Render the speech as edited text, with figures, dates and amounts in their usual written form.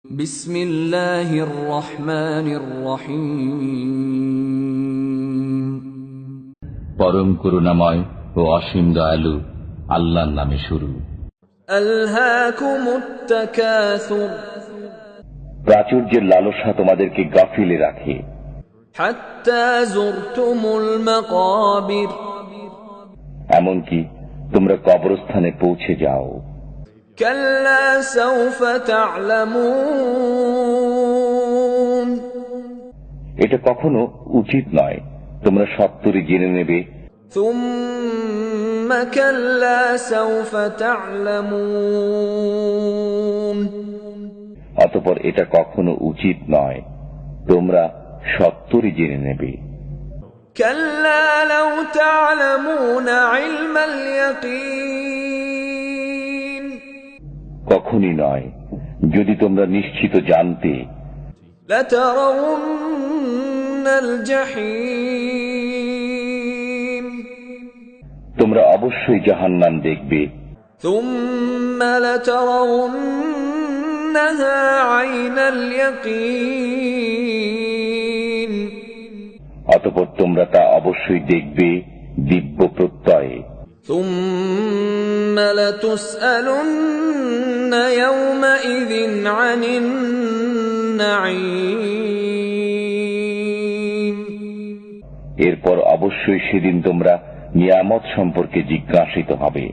বিসমিল্লাহির রহমানির রহিম। পরম করুণাময় ও অসীম দয়ালু আল্লাহর নামে শুরু। আলহাকুমুত তাকাসুর, প্রাচুর্যের লালসা তোমাদেরকে গাফিলে রাখে, হাত্তা যুরতুমুল মাকাবির, এমনকি তোমরা কবরস্থানে পৌঁছে যাও। কাল্লা সাউফা তা'লামুন, এটা কখনো উচিত নয়, তোমরা সত্তরই জেনে নেবে। সুম্মা কাল্লা সাউফা তা'লামুন, অতঃপর এটা কখনো উচিত নয়, তোমরা সত্তরই জেনে নেবে। কাল্লা লাউ তা'লামুনা ইলমাল ইয়াকিন, কখনই নয়, যদি তোমরা নিশ্চিত জানতে। লাতারাউন্নাল জাহিম, তোমরা অবশ্যই জাহান্নাম দেখবে। সুম্মা লাতারাউন্নাহা আইনাল ইয়াকিন, অতঃপর তোমরা তা অবশ্যই দেখবে দিব্য প্রত্যয়ে। সুম্মা লাতুসআলুন্না ইয়াওমাইযিন আনিন নাঈম, এরপর অবশ্যই সেদিন তোমরা নিয়ামত সম্পর্কে জিজ্ঞাসিত হবে।